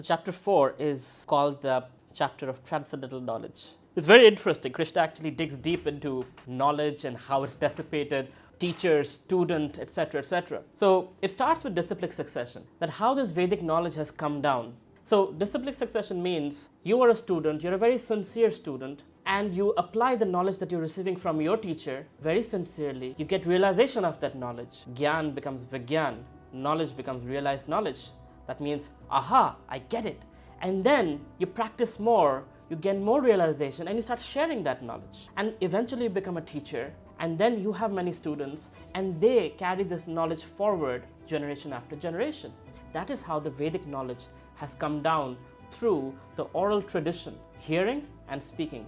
So chapter 4 is called the chapter of transcendental knowledge. It's very interesting. Krishna actually digs deep into knowledge and how it's dissipated, teacher, student, etc., etc. So it starts with disciplic succession, that how this Vedic knowledge has come down. So disciplic succession means you are a student, you're a very sincere student, and you apply the knowledge that you're receiving from your teacher very sincerely. You get realization of that knowledge. Gyan becomes Vigyan. Knowledge becomes realized knowledge. That means, aha, I get it. And then you practice more, you gain more realization, and you start sharing that knowledge. And eventually you become a teacher, and then you have many students, and they carry this knowledge forward generation after generation. That is how the Vedic knowledge has come down through the oral tradition, hearing and speaking,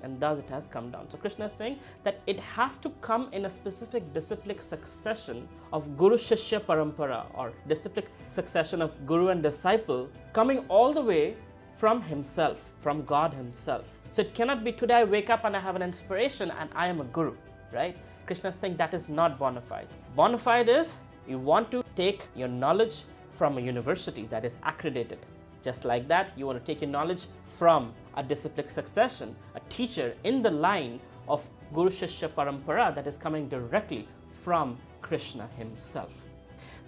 and thus it has come down. So Krishna is saying that it has to come in a specific disciplic succession of Guru Shishya Parampara, or disciplic succession of Guru and disciple, coming all the way from himself, from God himself. So it cannot be today I wake up and I have an inspiration and I am a guru, right? Krishna is saying that is not bona fide. Bona fide is you want to take your knowledge from a university that is accredited. Just like that, you want to take your knowledge from a disciplic succession, a teacher in the line of Guru Shishya Parampara that is coming directly from Krishna himself.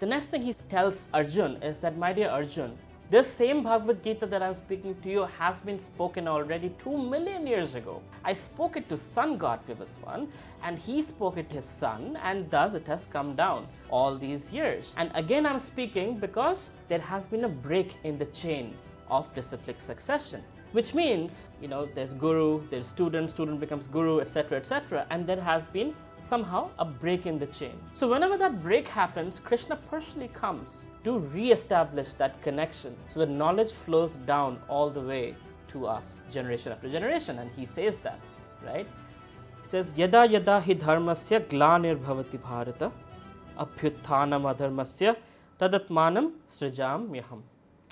The next thing he tells Arjun is that, my dear Arjun, this same Bhagavad Gita that I'm speaking to you has been spoken already 2 million years ago. I spoke it to sun god Vivaswan, and he spoke it to his son, and thus it has come down all these years. And again I'm speaking because there has been a break in the chain of disciplic succession. Which means, there's guru, there's student becomes guru, etc., etc., and there has been somehow a break in the chain. So whenever that break happens, Krishna personally comes to re-establish that connection, so the knowledge flows down all the way to us, generation after generation, and he says that, right? He says, Yada yada hi dharmasya glanir-bhavati bharata abhyuthanam adharmasya tadatmanam srijamyaham.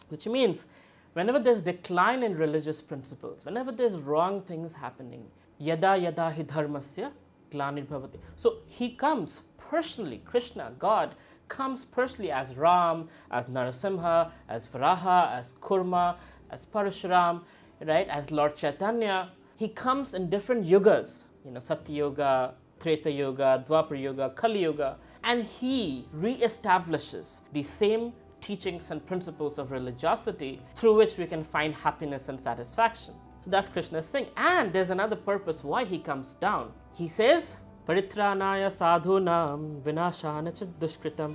Which means, whenever there's decline in religious principles, whenever there's wrong things happening, yada yada hi dharmasya glanir-bhavati. So he comes personally, Krishna, God, comes personally as Ram, as Narasimha, as Varaha, as Kurma, as Parashuram, right, as Lord Chaitanya. He comes in different yugas, Satya Yuga, Treta Yuga, Dwapar Yuga, Kali Yuga, and he re-establishes the same teachings and principles of religiosity through which we can find happiness and satisfaction. So that's Krishna's thing. And there's another purpose why he comes down. He says, Paritranaya sadhunam vinashana ch dushkritam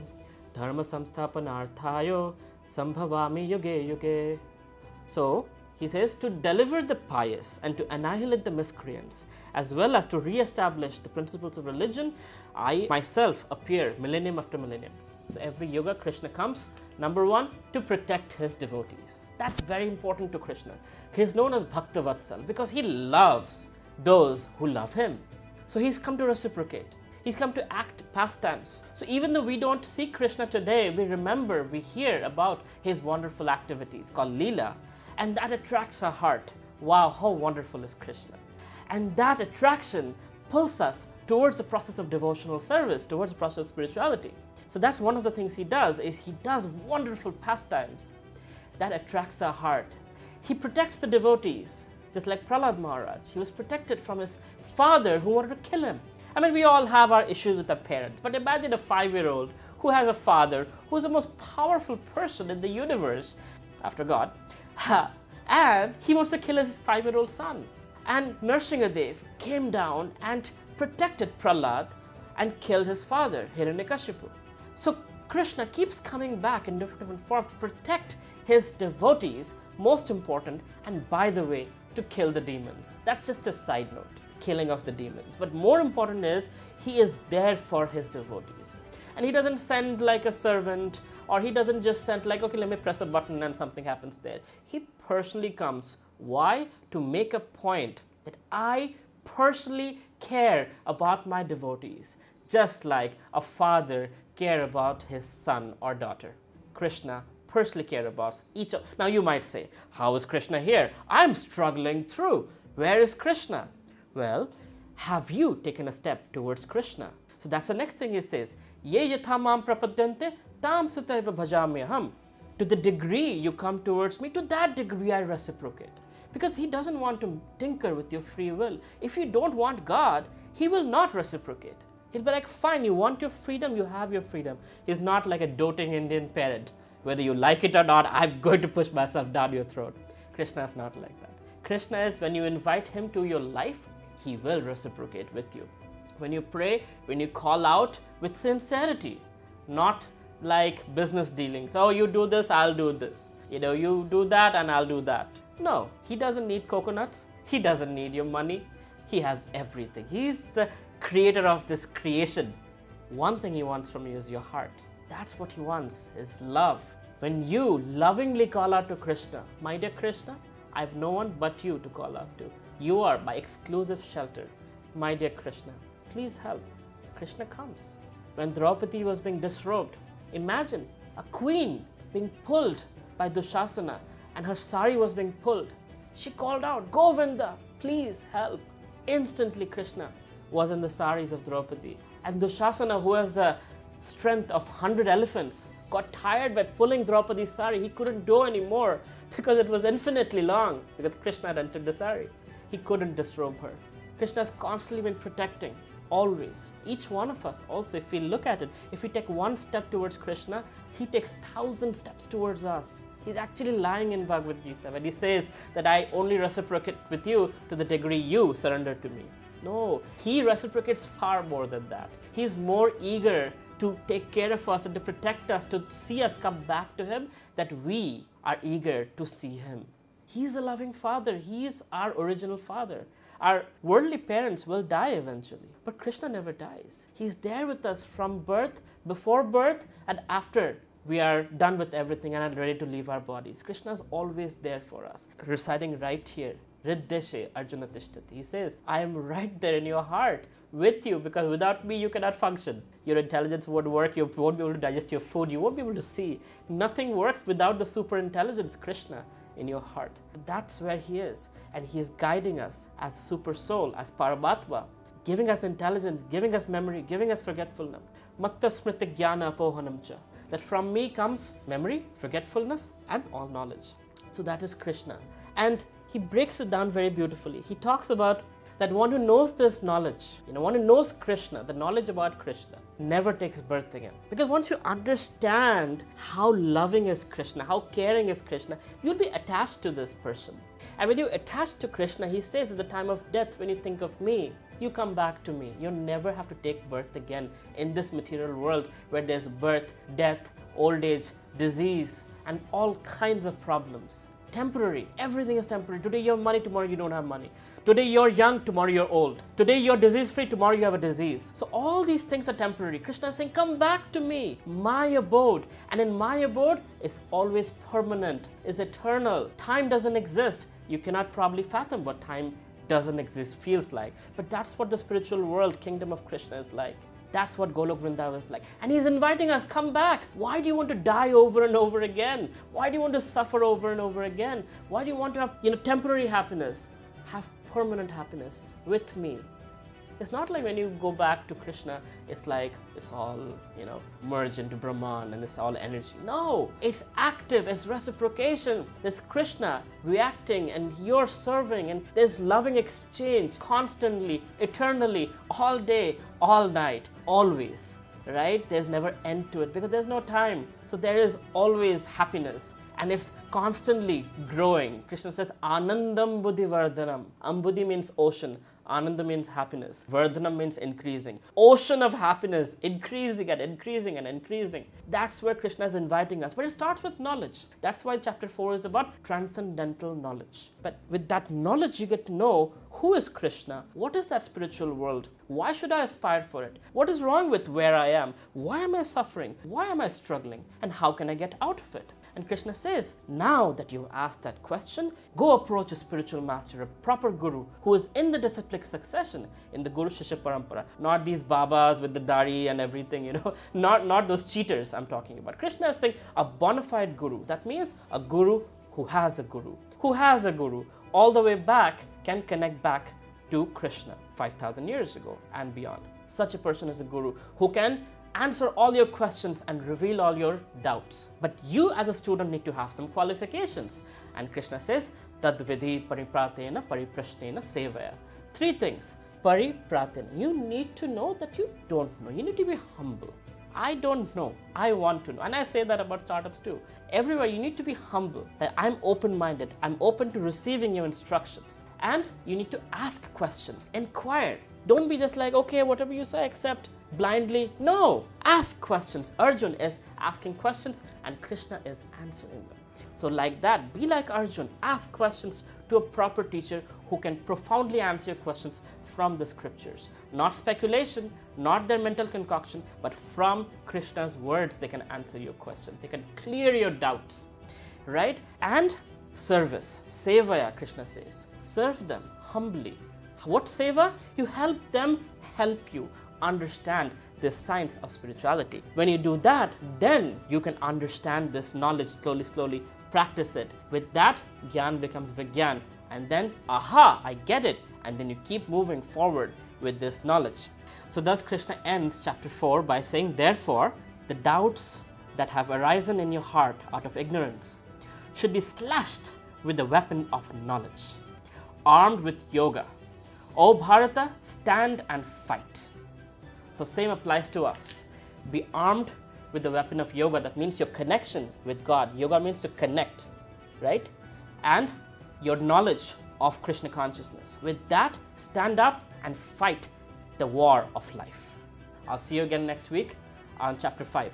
dharma samsthapanarthayo sambhavami yuge yuge. So he says, to deliver the pious and to annihilate the miscreants, as well as to re-establish the principles of religion, I myself appear millennium after millennium. So every yuga Krishna comes, number one, to protect his devotees. That's very important to Krishna. He's known as Bhakta Vatsal because he loves those who love him. So he's come to reciprocate. He's come to act pastimes. So even though we don't see Krishna today, we remember, we hear about his wonderful activities called Leela, and that attracts our heart. Wow, how wonderful is Krishna. And that attraction pulls us towards the process of devotional service, towards the process of spirituality. So that's one of the things he does, is he does wonderful pastimes that attracts our heart. He protects the devotees, just like Prahlad Maharaj. He was protected from his father who wanted to kill him. I mean, we all have our issues with our parents, but imagine a 5-year-old who has a father who is the most powerful person in the universe after God, and he wants to kill his 5-year-old son. And Nrsingadev came down and protected Prahlad and killed his father, Hiranyakashipu. So Krishna keeps coming back in different forms to protect his devotees, most important, and by the way, to kill the demons. That's just a side note, killing of the demons. But more important is, he is there for his devotees. And he doesn't send like a servant, or he doesn't just send like, okay, let me press a button and something happens there. He personally comes. Why? To make a point that I personally care about my devotees, just like a father care about his son or daughter. Krishna personally care about each of. Now you might say, how is Krishna here? I'm struggling through. Where is Krishna? Well, have you taken a step towards Krishna? So that's the next thing he says. Ye yatha mam prapadyante tam sataiva bhajamyaham. To the degree you come towards me, to that degree I reciprocate. Because he doesn't want to tinker with your free will. If you don't want God, he will not reciprocate. He'll be like, fine, you want your freedom, you have your freedom. He's not like a doting Indian parent. Whether you like it or not, I'm going to push myself down your throat. Krishna is not like that. Krishna is, when you invite him to your life, he will reciprocate with you. When you pray, when you call out with sincerity, not like business dealings. Oh, you do this, I'll do this. You do that and I'll do that. No, he doesn't need coconuts. He doesn't need your money. He has everything. He's the creator of this creation. One thing he wants from you is your heart. That's what he wants, is love. When you lovingly call out to Krishna, my dear Krishna, I have no one but you to call out to. You are my exclusive shelter. My dear Krishna, please help. Krishna comes. When Draupadi was being disrobed, imagine a queen being pulled by Dushasana and her sari was being pulled. She called out, Govinda, please help. Instantly Krishna was in the saris of Draupadi. And Dushasana, who has the strength of 100 elephants, got tired by pulling Draupadi's sari. He couldn't do anymore because it was infinitely long, because Krishna had entered the sari. He couldn't disrobe her. Krishna has constantly been protecting, always. Each one of us also, if we look at it, if we take one step towards Krishna, he takes 1,000 steps towards us. He's actually lying in Bhagavad Gita when he says that I only reciprocate with you to the degree you surrender to me. No, he reciprocates far more than that. He's more eager to take care of us and to protect us, to see us come back to him, that we are eager to see him. He's a loving father. He's our original father. Our worldly parents will die eventually, but Krishna never dies. He's there with us from birth, before birth, and after we are done with everything and are ready to leave our bodies. Krishna is always there for us, residing right here. Riddeshe Arjuna Tishtati. He says, I am right there in your heart with you, because without me you cannot function. Your intelligence won't work, you won't be able to digest your food, you won't be able to see. Nothing works without the super intelligence, Krishna, in your heart. That's where he is, and he is guiding us as super soul, as Paramatma, giving us intelligence, giving us memory, giving us forgetfulness. Matta smriti jnana apohanam cha. That from me comes memory, forgetfulness, and all knowledge. So that is Krishna. And he breaks it down very beautifully. He talks about that one who knows this knowledge, one who knows Krishna, the knowledge about Krishna, never takes birth again. Because once you understand how loving is Krishna, how caring is Krishna, you'll be attached to this person. And when you attach to Krishna, he says at the time of death, when you think of me, you come back to me. You never have to take birth again in this material world where there's birth, death, old age, disease, and all kinds of problems. Temporary. Everything is temporary. Today you have money, tomorrow you don't have money. Today you're young, tomorrow you're old. Today you're disease-free, tomorrow you have a disease. So all these things are temporary. Krishna is saying, come back to me, my abode. And in my abode is always permanent, is eternal. Time doesn't exist. You cannot probably fathom what time doesn't exist feels like. But that's what the spiritual world, kingdom of Krishna is like. That's what Golok Vrindavan is like. And he's inviting us, come back. Why do you want to die over and over again? Why do you want to suffer over and over again? Why do you want to have temporary happiness? Have permanent happiness with me. It's not like when you go back to Krishna, it's like it's all, merged into Brahman and it's all energy. No, it's active, it's reciprocation. There's Krishna reacting and you're serving, and there's loving exchange constantly, eternally, all day, all night, always, right? There's never end to it because there's no time. So there is always happiness. And it's constantly growing. Krishna says, Anandam Buddhi Vardhanam. Ambudhi means ocean. Ananda means happiness. Vardhanam means increasing. Ocean of happiness, increasing and increasing and increasing. That's where Krishna is inviting us. But it starts with knowledge. That's why chapter 4 is about transcendental knowledge. But with that knowledge, you get to know who is Krishna? What is that spiritual world? Why should I aspire for it? What is wrong with where I am? Why am I suffering? Why am I struggling? And how can I get out of it? And Krishna says, now that you've asked that question, go approach a spiritual master, a proper guru, who is in the disciplic succession, in the Guru Shishya Parampara. Not these babas with the dari and everything, not those cheaters I'm talking about. Krishna is saying a bona fide guru. That means a guru who has a guru. Who has a guru all the way back can connect back to Krishna 5,000 years ago and beyond. Such a person is a guru who can answer all your questions and reveal all your doubts. But you as a student need to have some qualifications. And Krishna says, Tad vidhi paripratena pariprashnena sevaya. 3 things. Paripratena. You need to know that you don't know. You need to be humble. I don't know. I want to know. And I say that about startups too. Everywhere you need to be humble. That I'm open-minded. I'm open to receiving your instructions. And you need to ask questions. Inquire. Don't be just like, okay, whatever you say, accept blindly. No. Ask questions. Arjun is asking questions and Krishna is answering them. So like that, be like Arjun. Ask questions to a proper teacher who can profoundly answer your questions from the scriptures. Not speculation, not their mental concoction, but from Krishna's words they can answer your questions. They can clear your doubts, right? And service, sevaya, Krishna says. Serve them humbly. What seva? You help them help you understand this science of spirituality. When you do that, then you can understand this knowledge slowly, practice it. With that, Gyan becomes Vigyan. And then, aha, I get it. And then you keep moving forward with this knowledge. So thus Krishna ends chapter 4 by saying, therefore, the doubts that have arisen in your heart out of ignorance should be slashed with the weapon of knowledge, armed with yoga. O Bharata, stand and fight. So same applies to us. Be armed with the weapon of yoga. That means your connection with God. Yoga means to connect, right? And your knowledge of Krishna consciousness. With that, stand up and fight the war of life. I'll see you again next week on chapter 5.